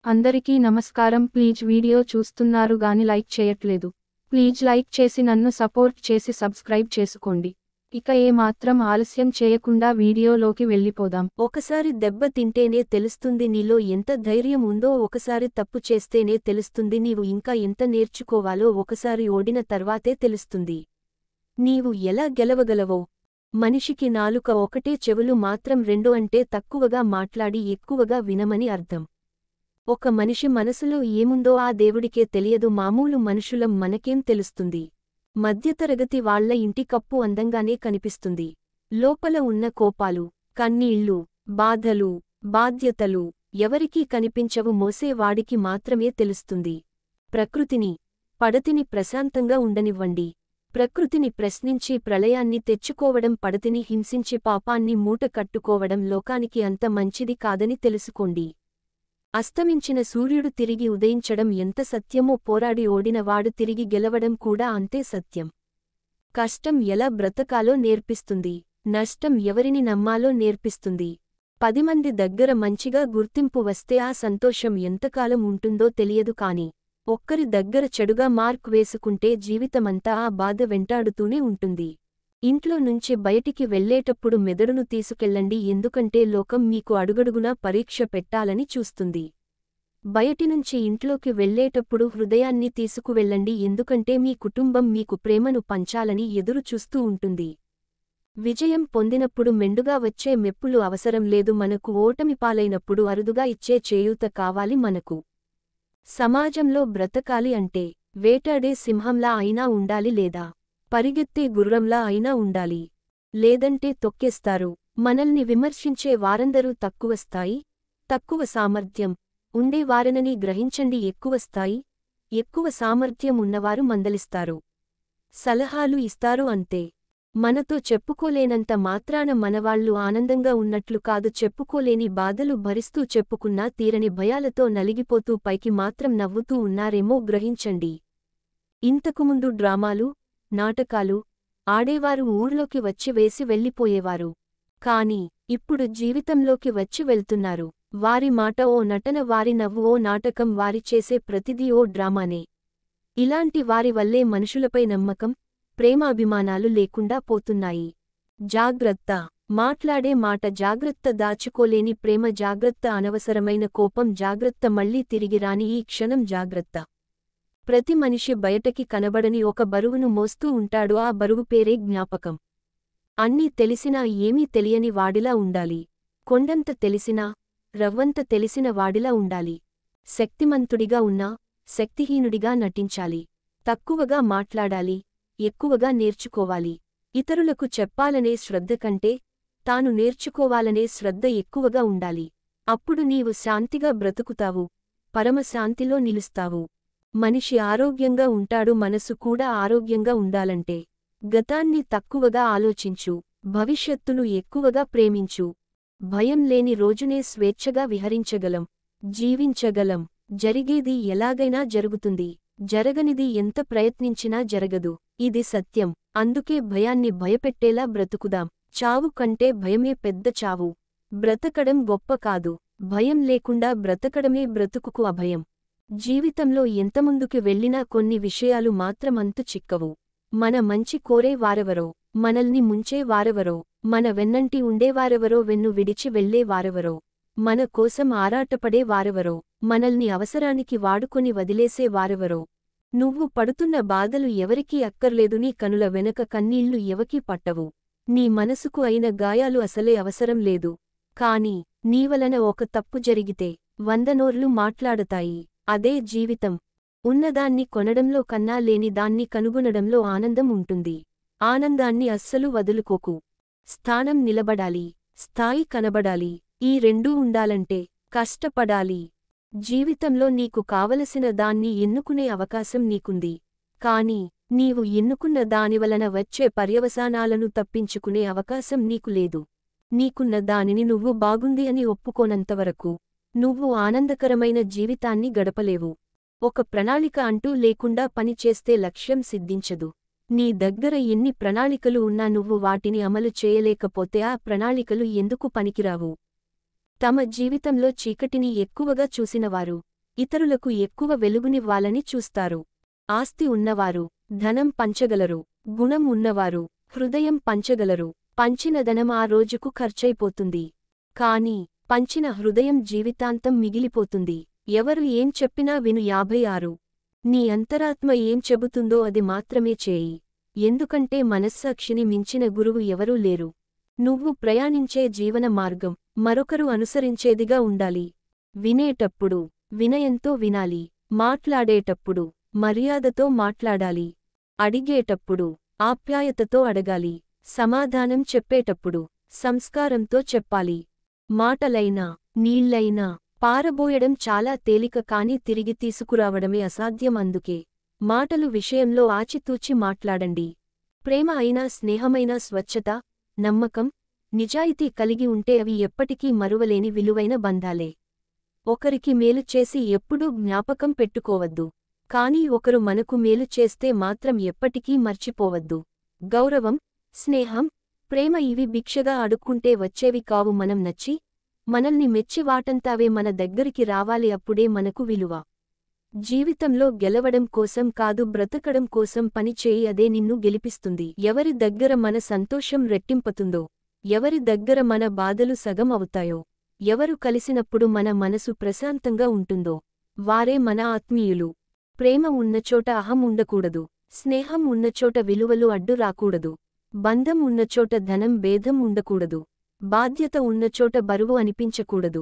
అందరికీ నమస్కారం. Please video చూస్తున్నారు గాని లైక్ చేయట్లేదు. ప్లీజ్ లైక్ చేసి నన్ను సపోర్ట్ చేసి సబ్స్క్రైబ్ చేసుకోండి. ఇక ఏ మాత్రం ఆలస్యం చేయకుండా వీడియోలోకి వెళ్ళిపోదాం. ఒకసారి దెబ్బ తింటేనే తెలుస్తుంది నీలో ఎంత ధైర్యం ఉందో, ఒకసారి తప్పు చేస్తేనే తెలుస్తుంది నీవు ఇంకా ఎంత నేర్చుకోవాలో, ఒకసారి ఓడిన తర్వాతే తెలుస్తుంది నీవు ఎలా గెలవగలవో. మనిషికి నాలుక ఒకటే, చెవులు మాత్రం రెండు. అంటే తక్కువగా మాట్లాడి ఎక్కువగా వినమని అర్థం. ఒక మనిషి మనసులో ఏముందో ఆ దేవుడికే తెలియదు. మామూలు మనుషులం మనకేం తెలుస్తుంది. మధ్యతరగతి వాళ్ల ఇంటి కప్పు అందంగానే కనిపిస్తుంది. లోపల ఉన్న కోపాలు, కన్నీళ్లు, బాధలు, బాధ్యతలు ఎవరికీ కనిపించవు. మోసేవాడికి మాత్రమే తెలుస్తుంది. ప్రకృతిని, పడతిని ప్రశాంతంగా ఉండనివ్వండి. ప్రకృతిని ప్రశ్నించి ప్రళయాన్ని తెచ్చుకోవడం, పడతిని హింసించి పాపాన్ని మూట కట్టుకోవడం లోకానికి అంత మంచిది కాదని తెలుసుకోండి. అస్తమించిన సూర్యుడు తిరిగి ఉదయించడం ఎంత సత్యమో, పోరాడి ఓడినవాడు తిరిగి గెలవడం కూడా అంతే సత్యం. కష్టం ఎలా బ్రతకాలో నేర్పిస్తుంది. నష్టం ఎవరిని నమ్మాలో నేర్పిస్తుంది. 10 మంది దగ్గర మంచిగా గుర్తింపు వస్తే ఆ సంతోషం ఎంతకాలం ఉంటుందో తెలియదు. కాని ఒక్కరి దగ్గర చెడుగా మార్క్ వేసుకుంటే జీవితమంతా ఆ బాధ వెంటాడుతూనే ఉంటుంది. ఇంట్లో నుంచి బయటికి వెళ్లేటప్పుడు మెదడును తీసుకెళ్లండి, ఎందుకంటే లోకం మీకు అడుగడుగునా పరీక్ష పెట్టాలని చూస్తుంది. బయటినుంచి ఇంట్లోకి వెళ్లేటప్పుడు హృదయాన్ని తీసుకువెళ్ళండి, ఎందుకంటే మీ కుటుంబం మీకు ప్రేమను పంచాలని ఎదురు చూస్తూ ఉంటుంది. విజయం పొందినప్పుడు మెండుగా వచ్చే మెప్పులు అవసరం లేదు మనకు. ఓటమి పాలైనప్పుడు అరుదుగా ఇచ్చే చేయూత కావాలి మనకు. సమాజంలో బ్రతకాలి అంటే వేటాడే సింహంలా అయినా ఉండాలి, లేదా పరిగెత్తే గుర్రంలా అయినా ఉండాలి. లేదంటే తొక్కేస్తారు. మనల్ని విమర్శించే వారందరూ తక్కువ స్థాయి, తక్కువ సామర్థ్యం ఉండేవారనని గ్రహించండి. ఎక్కువ స్థాయి, ఎక్కువ సామర్థ్యం ఉన్నవారు మందలిస్తారు, సలహాలు ఇస్తారు అంతే. మనతో చెప్పుకోలేనంత మాత్రాన మనవాళ్లు ఆనందంగా ఉన్నట్లు కాదు. చెప్పుకోలేని బాధలు భరిస్తూ, చెప్పుకున్నా తీరని భయాలతో నలిగిపోతూ పైకి మాత్రం నవ్వుతూ ఉన్నారేమో గ్రహించండి. ఇంతకుముందు డ్రామాలు, నాటకాలు ఆడేవారు ఊర్లోకి వచ్చి వేసి వెళ్ళిపోయేవారు. కాని ఇప్పుడు జీవితంలోకి వచ్చి వెళ్తున్నారు. వారి మాట ఓ నటన, వారి నవ్వు ఓ నాటకం, వారి చేసే ప్రతిదీ ఓ డ్రామానే. ఇలాంటి వారి వల్లే మనుషులపై నమ్మకం, ప్రేమాభిమానాలు లేకుండా పోతున్నాయి. జాగ్రత్త. మాట్లాడే మాట జాగ్రత్త, దాచుకోలేని ప్రేమ జాగ్రత్త, అనవసరమైన కోపం జాగ్రత్త, మళ్లీ తిరిగి రాని ఈ క్షణం జాగ్రత్త. ప్రతి మనిషి బయటకి కనబడని ఒక బరువును మోస్తూ ఉంటాడు. ఆ బరువు పేరే జ్ఞాపకం. అన్నీ తెలిసినా ఏమీ తెలియని వాడిలా ఉండాలి. కొండంత తెలిసినా రవ్వంత తెలిసిన వాడిలా ఉండాలి. శక్తిమంతుడిగా ఉన్నా శక్తిహీనుడిగా నటించాలి. తక్కువగా మాట్లాడాలి, ఎక్కువగా నేర్చుకోవాలి. ఇతరులకు చెప్పాలనే శ్రద్ధ కంటే తాను నేర్చుకోవాలనే శ్రద్ధ ఎక్కువగా ఉండాలి. అప్పుడు నీవు శాంతిగా బ్రతుకుతావు, పరమశాంతిలో నిలుస్తావు. మనిషి ఆరోగ్యంగా ఉంటాడు. మనసు కూడా ఆరోగ్యంగా ఉండాలంటే గతాన్ని తక్కువగా ఆలోచించు, భవిష్యత్తును ఎక్కువగా ప్రేమించు. భయం లేని రోజునే స్వేచ్ఛగా విహరించగలం, జీవించగలం. జరిగేది ఎలాగైనా జరుగుతుంది, జరగనిది ఎంత ప్రయత్నించినా జరగదు. ఇది సత్యం. అందుకే భయాన్ని భయపెట్టేలా బ్రతుకుదాం. చావు కంటే భయమే పెద్ద చావు. బ్రతకడం గొప్ప కాదు, భయం లేకుండా బ్రతకడమే బ్రతుకుకు అభయం. జీవితంలో ఎంతముందుకు వెళ్లినా కొన్ని విషయాలు మాత్రం అంతు చిక్కవు. మన మంచి కోరే వారెవరో, మనల్ని ముంచే వారెవరో, మన వెన్నంటి ఉండేవారెవరో, వెన్ను విడిచి వెళ్లే వారెవరో, మన కోసం ఆరాటపడే వారెవరో, మనల్ని అవసరానికి వాడుకొని వదిలేసే వారెవరో. నువ్వు పడుతున్న బాధలు ఎవరికీ అక్కర్లేదు. నీ కనుల వెనక కన్నీళ్లు ఎవకీ పట్టవు. నీ మనసుకు అయిన గాయాలు అసలే అవసరం లేదు. కాని నీవలన ఒక తప్పు జరిగితే 100 నోర్లు మాట్లాడతాయి. అదే జీవితం. ఉన్నదాన్ని కొనడంలో కన్నా లేని దాన్ని కనుగొనడంలో ఆనందం ఉంటుంది. ఆనందాన్ని అస్సలు వదులుకోకు. స్థానం నిలబడాలి, స్థాయి కనబడాలి. ఈ రెండూ ఉండాలంటే కష్టపడాలి. జీవితంలో నీకు కావలసిన దాన్ని ఎన్నుకునే అవకాశం నీకుంది. కాని నీవు ఎన్నుకున్న దానివలన వచ్చే పర్యవసానాలను తప్పించుకునే అవకాశం నీకు లేదు. నీకున్న దానిని నువ్వు బాగుంది అని ఒప్పుకోనంతవరకు నువ్వు ఆనందకరమైన జీవితాన్ని గడపలేవు. ఒక ప్రణాళిక అంటూ లేకుండా పనిచేస్తే లక్ష్యం సిద్ధించదు. నీ దగ్గర ఎన్ని ప్రణాళికలు ఉన్నా నువ్వు వాటిని అమలు చేయలేకపోతే ఆ ప్రణాళికలు ఎందుకు పనికిరావు. తమ జీవితంలో చీకటిని ఎక్కువగా చూసినవారు ఇతరులకు ఎక్కువ వెలుగునివ్వాలని చూస్తారు. ఆస్తి ఉన్నవారు ధనం పంచగలరు, గుణం ఉన్నవారు హృదయం పంచగలరు. పంచిన ధనం ఆ రోజుకు ఖర్చయిపోతుంది, కాని పంచిన హృదయం జీవితాంతం మిగిలిపోతుంది. ఎవరు ఏం చెప్పినా విను. 56 నీ అంతరాత్మ ఏం చెబుతుందో అది మాత్రమే చేయి, ఎందుకంటే మనస్సాక్షిని మించిన గురువు ఎవరూ లేరు. నువ్వు ప్రయాణించే జీవన మార్గం మరొకరు అనుసరించేదిగా ఉండాలి. వినేటప్పుడు వినయంతో వినాలి, మాట్లాడేటప్పుడు మర్యాదతో మాట్లాడాలి, అడిగేటప్పుడు ఆప్యాయతతో అడగాలి, సమాధానం చెప్పేటప్పుడు సంస్కారంతో చెప్పాలి. మాటలైనా నీళ్లైనా పారబోయడం చాలా తేలిక, కాని తిరిగి తీసుకురావడమే అసాధ్యం. అందుకే మాటలు విషయంలో ఆచితూచి మాట్లాడండి. ప్రేమ అయినా స్నేహమైనా స్వచ్ఛత, నమ్మకం, నిజాయితీ కలిగి ఉంటే అవి ఎప్పటికీ మరువలేని విలువైన బంధాలే. ఒకరికి మేలు చేసి ఎప్పుడూ జ్ఞాపకం పెట్టుకోవద్దు, కానీ ఒకరు మనకు మేలు చేస్తే మాత్రం ఎప్పటికీ మర్చిపోవద్దు. గౌరవం, స్నేహం, ప్రేమ ఇవి భిక్షగా అడుక్కుంటే వచ్చేవి కావు. మనం నచ్చి మనల్ని మెచ్చి వాటంతావే మన దగ్గరికి రావాలి, అప్పుడే మనకు విలువ. జీవితంలో గెలవడం కోసం కాదు, బ్రతకడం కోసం పని చేయి, అదే నిన్ను గెలిపిస్తుంది. ఎవరి దగ్గర మన సంతోషం రెట్టింపుతుందో, ఎవరి దగ్గర మన బాధలు సగం అవుతాయో, ఎవరు కలిసినప్పుడు మన మనసు ప్రశాంతంగా ఉంటుందో వారే మన ఆత్మీయులు. ప్రేమ ఉన్నచోట అహం ఉండకూడదు, స్నేహం ఉన్నచోట విలువలు అడ్డు రాకూడదు, బంధం ఉన్నచోట ధనం భేదం ఉండకూడదు, బాధ్యత ఉన్నచోట బరువు అనిపించకూడదు.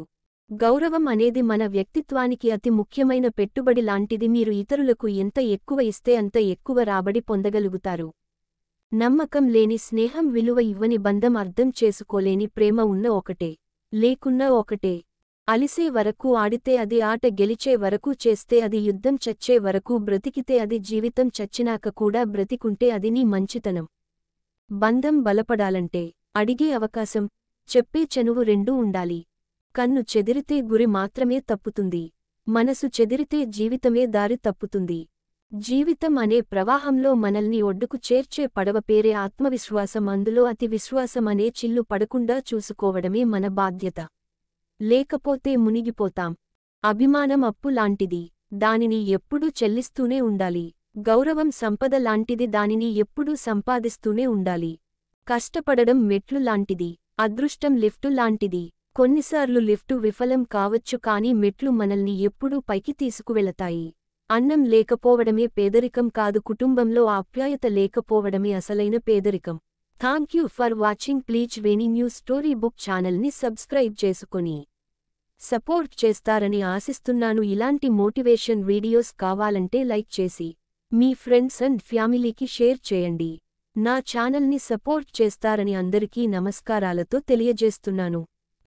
గౌరవం అనేది మన వ్యక్తిత్వానికి అతి ముఖ్యమైన పెట్టుబడి లాంటిది. మీరు ఇతరులకు ఎంత ఎక్కువ ఇస్తే అంత ఎక్కువ రాబడి పొందగలుగుతారు. నమ్మకం లేని స్నేహం, విలువ ఇవ్వని బంధం, అర్థం చేసుకోలేని ప్రేమ ఉన్న ఒకటే, లేకున్నా ఒకటే. అలిసే వరకు ఆడితే అది ఆట, గెలిచే వరకు చేస్తే అది యుద్ధం, చచ్చే వరకు బ్రతికితే అది జీవితం, చచ్చినాక కూడా బ్రతికుంటే అది నీ మంచితనం. బంధం బలపడాలంటే అడిగే అవకాశం, చెప్పే చనువు రెండూ ఉండాలి. కన్ను చెదిరితే గురి మాత్రమే తప్పుతుంది, మనసు చెదిరితే జీవితమే దారి తప్పుతుంది. జీవితం అనే ప్రవాహంలో మనల్ని ఒడ్డుకు చేర్చే పడవ పేరే ఆత్మవిశ్వాసం. అందులో అతి విశ్వాసం అనే చిల్లు పడకుండా చూసుకోవడమే మన బాధ్యత, లేకపోతే మునిగిపోతాం. అభిమానం అప్పు లాంటిది, దానిని ఎప్పుడూ చెల్లిస్తూనే ఉండాలి. గౌరవం సంపద లాంటిది, దానిని ఎప్పుడూ సంపాదిస్తూనే ఉండాలి. కష్టపడడం మెట్లు లాంటిది, అదృష్టం లిఫ్టు లాంటిది. కొన్నిసార్లు లిఫ్టు విఫలం కావచ్చు, కానీ మెట్లు మనల్ని ఎప్పుడూ పైకి తీసుకువెళతాయి. అన్నం లేకపోవడమే పేదరికం కాదు, కుటుంబంలో ఆప్యాయత లేకపోవడమే అసలైన పేదరికం. Thank you for watching. Please Veni news story book ఛానల్ని సబ్స్క్రైబ్ చేసుకొని సపోర్ట్ చేస్తారని ఆశిస్తున్నాను. ఇలాంటి మోటివేషన్ వీడియోస్ కావాలంటే లైక్ చేసి మీ ఫ్రెండ్స్ అండ్ ఫ్యామిలీకి షేర్ చేయండి. నా ఛానల్ని సపోర్ట్ చేస్తారని అందరికీ నమస్కారాలతో తెలియజేస్తున్నాను.